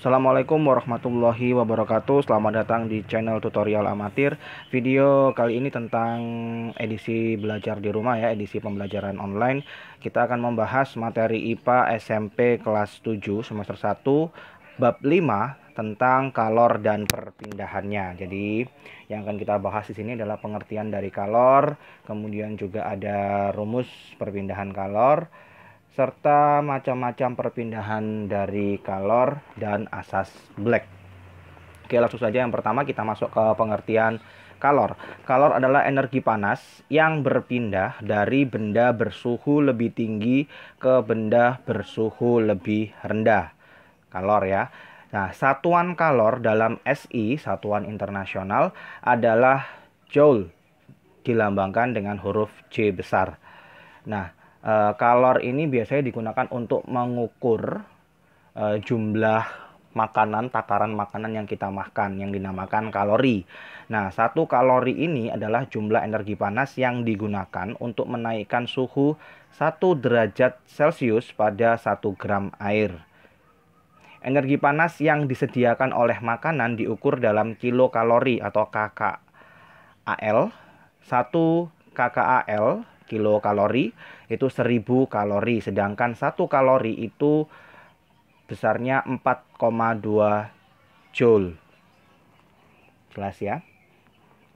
Assalamualaikum warahmatullahi wabarakatuh. Selamat datang di channel tutorial amatir. Video kali ini tentang edisi belajar di rumah ya, edisi pembelajaran online. Kita akan membahas materi IPA SMP kelas 7 semester 1 bab 5 tentang kalor dan perpindahannya. Jadi yang akan kita bahas di sini adalah pengertian dari kalor, kemudian juga ada rumus perpindahan kalor, serta macam-macam perpindahan dari kalor dan asas Black. Oke, langsung saja yang pertama kita masuk ke pengertian kalor. Kalor adalah energi panas yang berpindah dari benda bersuhu lebih tinggi ke benda bersuhu lebih rendah. Kalor ya. Nah, satuan kalor dalam SI, satuan internasional, adalah Joule, dilambangkan dengan huruf J besar. Nah, kalor ini biasanya digunakan untuk mengukur jumlah makanan, takaran makanan yang kita makan, yang dinamakan kalori. Nah, 1 kalori ini adalah jumlah energi panas yang digunakan untuk menaikkan suhu 1 derajat Celcius pada 1 gram air. Energi panas yang disediakan oleh makanan diukur dalam kilokalori atau kcal. 1 kcal kilokalori itu 1000 kalori, sedangkan 1 kalori itu besarnya 4,2 joule. Jelas ya?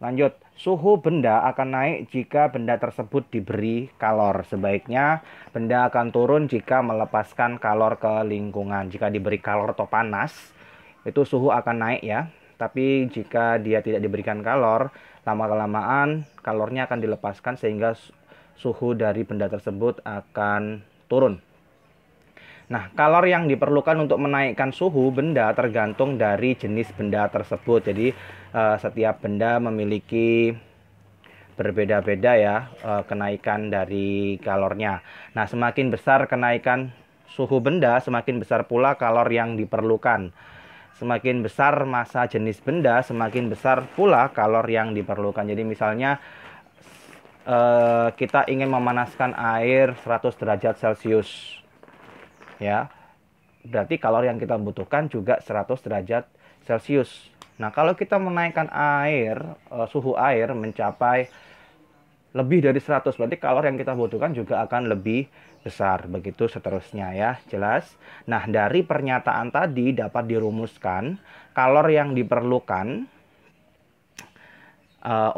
Lanjut, suhu benda akan naik jika benda tersebut diberi kalor. Sebaiknya benda akan turun jika melepaskan kalor ke lingkungan. Jika diberi kalor atau panas, itu suhu akan naik ya. Tapi jika dia tidak diberikan kalor, lama-kelamaan kalornya akan dilepaskan sehingga suhu dari benda tersebut akan turun. Nah, kalor yang diperlukan untuk menaikkan suhu benda tergantung dari jenis benda tersebut. Jadi, setiap benda memiliki berbeda-beda ya kenaikan dari kalornya. Nah, semakin besar kenaikan suhu benda, semakin besar pula kalor yang diperlukan. Semakin besar massa jenis benda, semakin besar pula kalor yang diperlukan. Jadi, misalnya kita ingin memanaskan air 100 derajat Celcius ya, berarti kalori yang kita butuhkan juga 100 derajat Celcius. Nah, kalau kita menaikkan air, suhu air mencapai lebih dari 100, berarti kalori yang kita butuhkan juga akan lebih besar. Begitu seterusnya ya, jelas. Nah, dari pernyataan tadi dapat dirumuskan kalori yang diperlukan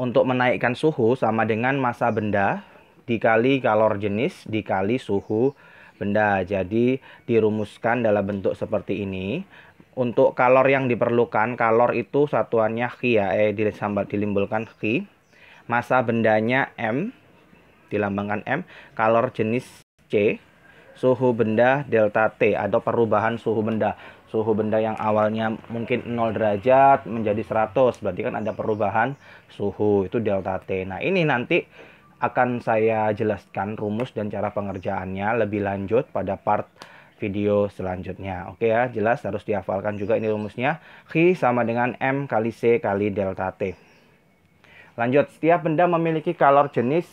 untuk menaikkan suhu sama dengan massa benda dikali kalor jenis dikali suhu benda. Jadi dirumuskan dalam bentuk seperti ini. Untuk kalor yang diperlukan, kalor itu satuannya Ki ya, dilimbulkan Ki. Massa bendanya M, dilambangkan M. Kalor jenis C. Suhu benda delta T atau perubahan suhu benda. Suhu benda yang awalnya mungkin 0 derajat menjadi 100, berarti kan ada perubahan suhu, itu delta T. Nah, ini nanti akan saya jelaskan rumus dan cara pengerjaannya lebih lanjut pada part video selanjutnya. Oke ya, jelas, harus dihafalkan juga ini rumusnya. Q sama dengan M kali C kali delta T. Lanjut, setiap benda memiliki kalor jenis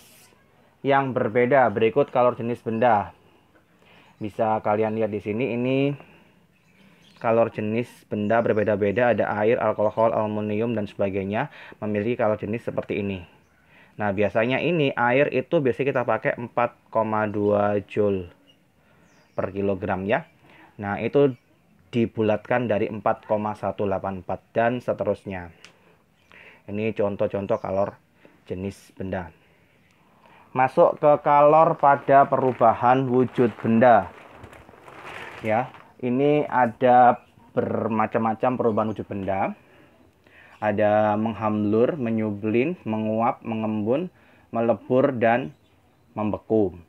yang berbeda. Berikut kalor jenis benda. Bisa kalian lihat di sini, ini kalor jenis benda berbeda-beda, ada air, alkohol, aluminium, dan sebagainya, memiliki kalor jenis seperti ini. Nah, biasanya ini air itu biasanya kita pakai 4,2 joule per kilogram ya. Nah, itu dibulatkan dari 4,184 dan seterusnya. Ini contoh-contoh kalor jenis benda. Masuk ke kalor pada perubahan wujud benda. Ya, ini ada bermacam-macam perubahan wujud benda. Ada menghamblur, menyublin, menguap, mengembun, melebur, dan membeku.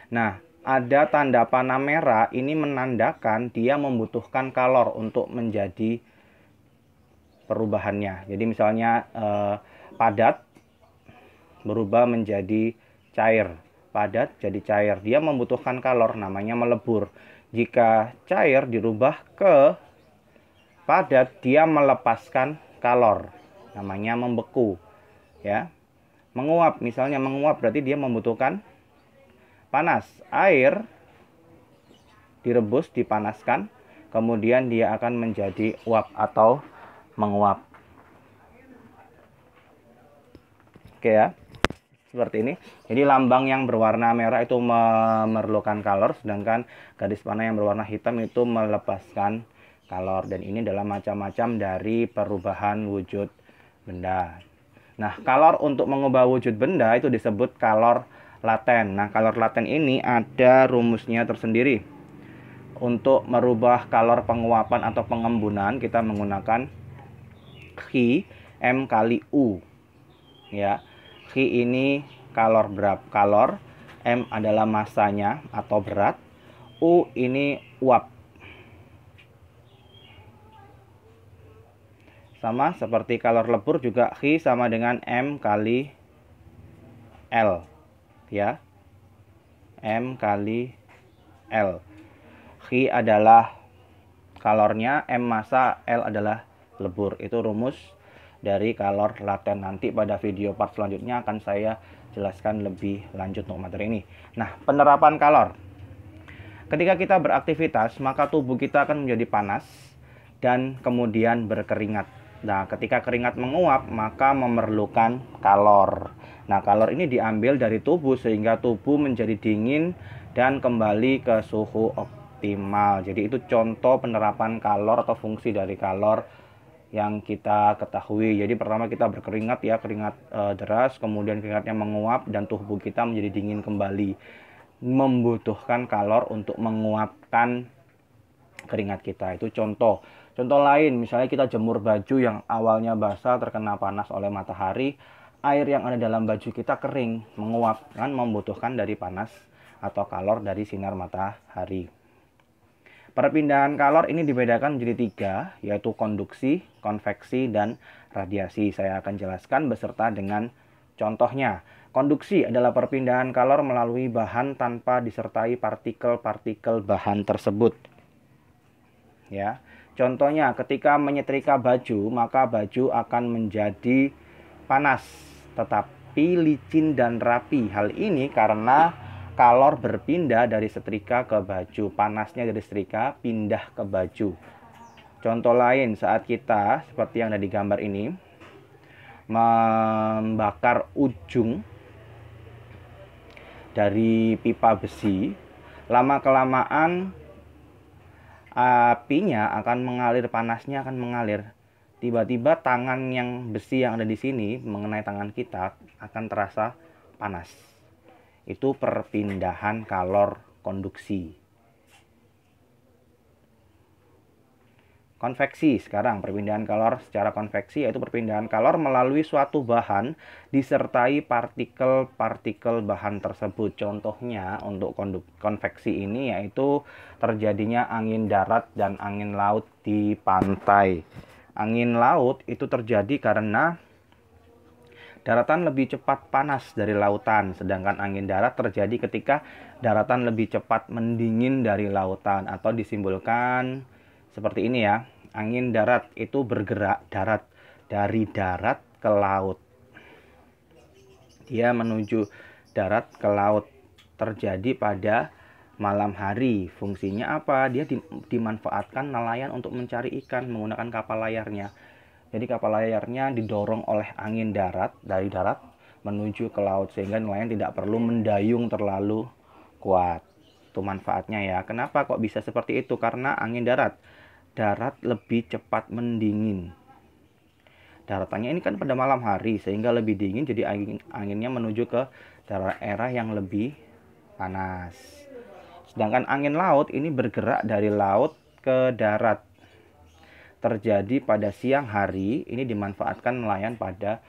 Nah, ada tanda panah merah, ini menandakan dia membutuhkan kalor untuk menjadi perubahannya. Jadi misalnya padat berubah menjadi cair. Padat jadi cair. Dia membutuhkan kalor, namanya melebur. Jika cair dirubah ke padat, dia melepaskan kalor, namanya membeku ya. Menguap, misalnya menguap berarti dia membutuhkan panas. Air direbus, dipanaskan, kemudian dia akan menjadi uap atau menguap. Oke ya, seperti ini. Jadi lambang yang berwarna merah itu memerlukan kalor, sedangkan garis panah yang berwarna hitam itu melepaskan kalor. Dan ini adalah macam-macam dari perubahan wujud benda. Nah, kalor untuk mengubah wujud benda itu disebut kalor laten. Nah, kalor laten ini ada rumusnya tersendiri. Untuk merubah kalor penguapan atau pengembunan, kita menggunakan Chi M kali U. Ya, Chi ini kalor kalor, M adalah masanya atau berat, U ini uap. Sama seperti kalor lebur juga Chi sama dengan M kali L, ya. M kali L. Chi adalah kalornya, M massa, L adalah lebur. Itu rumus dari kalor laten. Nanti pada video part selanjutnya akan saya jelaskan lebih lanjut untuk materi ini. Nah, penerapan kalor. Ketika kita beraktivitas, maka tubuh kita akan menjadi panas dan kemudian berkeringat. Nah, ketika keringat menguap, maka memerlukan kalor. Nah, kalor ini diambil dari tubuh sehingga tubuh menjadi dingin dan kembali ke suhu optimal. Jadi itu contoh penerapan kalor atau fungsi dari kalor yang kita ketahui. Jadi pertama kita berkeringat ya, keringat deras, kemudian keringatnya menguap dan tubuh kita menjadi dingin kembali. Membutuhkan kalor untuk menguapkan keringat kita. Itu contoh. Contoh lain, misalnya kita jemur baju yang awalnya basah terkena panas oleh matahari, air yang ada dalam baju kita kering, menguap, kan membutuhkan dari panas atau kalor dari sinar matahari. Perpindahan kalor ini dibedakan menjadi 3, yaitu konduksi, konveksi, dan radiasi. Saya akan jelaskan beserta dengan contohnya. Konduksi adalah perpindahan kalor melalui bahan tanpa disertai partikel-partikel bahan tersebut. Ya, contohnya ketika menyetrika baju, maka baju akan menjadi panas, tetapi licin dan rapi. Hal ini karena kalor berpindah dari setrika ke baju. Panasnya dari setrika pindah ke baju. Contoh lain, saat kita, seperti yang ada di gambar ini, membakar ujung dari pipa besi, lama-kelamaan apinya akan mengalir, panasnya akan mengalir. Tiba-tiba tangan yang besi yang ada di sini mengenai tangan kita akan terasa panas. Itu perpindahan kalor konduksi. Konveksi sekarang, perpindahan kalor secara konveksi yaitu perpindahan kalor melalui suatu bahan disertai partikel-partikel bahan tersebut. Contohnya untuk konveksi ini yaitu terjadinya angin darat dan angin laut di pantai. Angin laut itu terjadi karena daratan lebih cepat panas dari lautan, sedangkan angin darat terjadi ketika daratan lebih cepat mendingin dari lautan, atau disimbolkan seperti ini ya. Angin darat itu bergerak darat, dari darat ke laut. Dia menuju darat ke laut. Terjadi pada malam hari. Fungsinya apa? Dia dimanfaatkan nelayan untuk mencari ikan menggunakan kapal layarnya. Jadi kapal layarnya didorong oleh angin darat dari darat menuju ke laut sehingga nelayan tidak perlu mendayung terlalu kuat. Itu manfaatnya ya. Kenapa kok bisa seperti itu? Karena angin darat lebih cepat mendingin. Daratannya ini kan pada malam hari sehingga lebih dingin, jadi anginnya menuju ke daerah yang lebih panas. Sedangkan angin laut ini bergerak dari laut ke darat. Terjadi pada siang hari, ini dimanfaatkan nelayan pada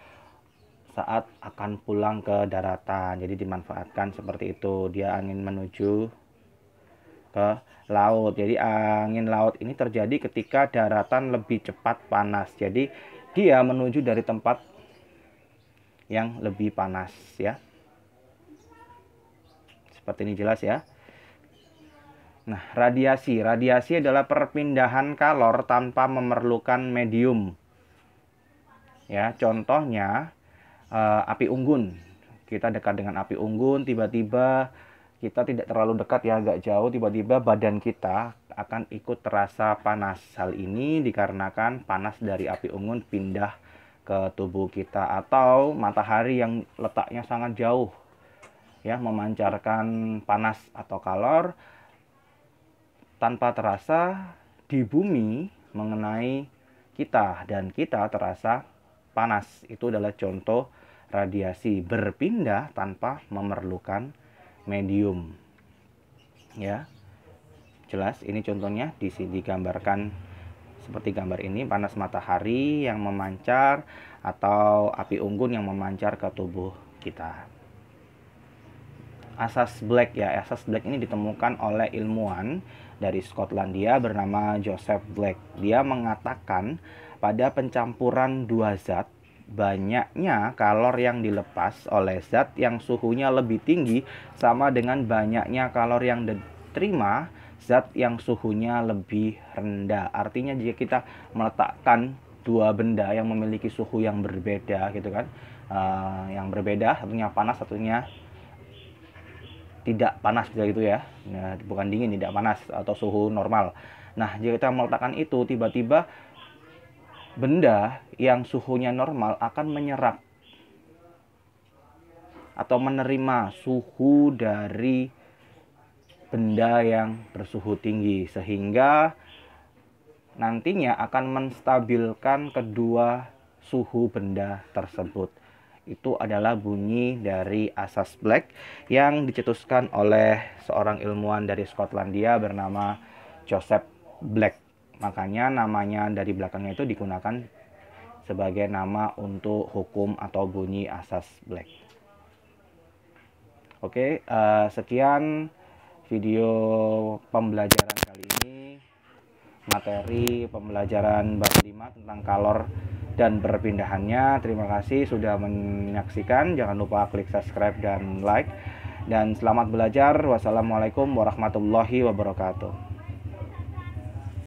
saat akan pulang ke daratan. Jadi dimanfaatkan seperti itu. Dia angin menuju ke laut. Jadi angin laut ini terjadi ketika daratan lebih cepat panas. Jadi dia menuju dari tempat yang lebih panas ya. Seperti ini jelas ya. Nah, radiasi. Radiasi adalah perpindahan kalor tanpa memerlukan medium. Ya, contohnya api unggun. Kita dekat dengan api unggun, tiba-tiba kita tidak terlalu dekat ya, agak jauh, tiba-tiba badan kita akan ikut terasa panas. Hal ini dikarenakan panas dari api unggun pindah ke tubuh kita, atau matahari yang letaknya sangat jauh ya memancarkan panas atau kalor tanpa terasa di bumi mengenai kita, dan kita terasa panas. Itu adalah contoh radiasi berpindah tanpa memerlukan medium. Ya, jelas ini contohnya di sini digambarkan seperti gambar ini, panas matahari yang memancar atau api unggun yang memancar ke tubuh kita. Asas Black ya, asas Black ini ditemukan oleh ilmuwan dari Skotlandia bernama Joseph Black. Dia mengatakan pada pencampuran dua zat, banyaknya kalor yang dilepas oleh zat yang suhunya lebih tinggi sama dengan banyaknya kalor yang diterima zat yang suhunya lebih rendah. Artinya jika kita meletakkan dua benda yang memiliki suhu yang berbeda gitu kan, yang berbeda, satunya panas, satunya tidak panas gitu ya. Nah, bukan dingin, tidak panas atau suhu normal. Nah, jika kita meletakkan itu, tiba-tiba benda yang suhunya normal akan menyerap atau menerima suhu dari benda yang bersuhu tinggi, sehingga nantinya akan menstabilkan kedua suhu benda tersebut. Itu adalah bunyi dari asas Black yang dicetuskan oleh seorang ilmuwan dari Skotlandia bernama Joseph Black. Makanya namanya dari belakangnya itu digunakan sebagai nama untuk hukum atau bunyi asas Black. Oke, sekian video pembelajaran kali ini, materi pembelajaran bab 5 tentang kalor dan perpindahannya. Terima kasih sudah menyaksikan. Jangan lupa klik subscribe dan like. Dan selamat belajar. Wassalamualaikum warahmatullahi wabarakatuh.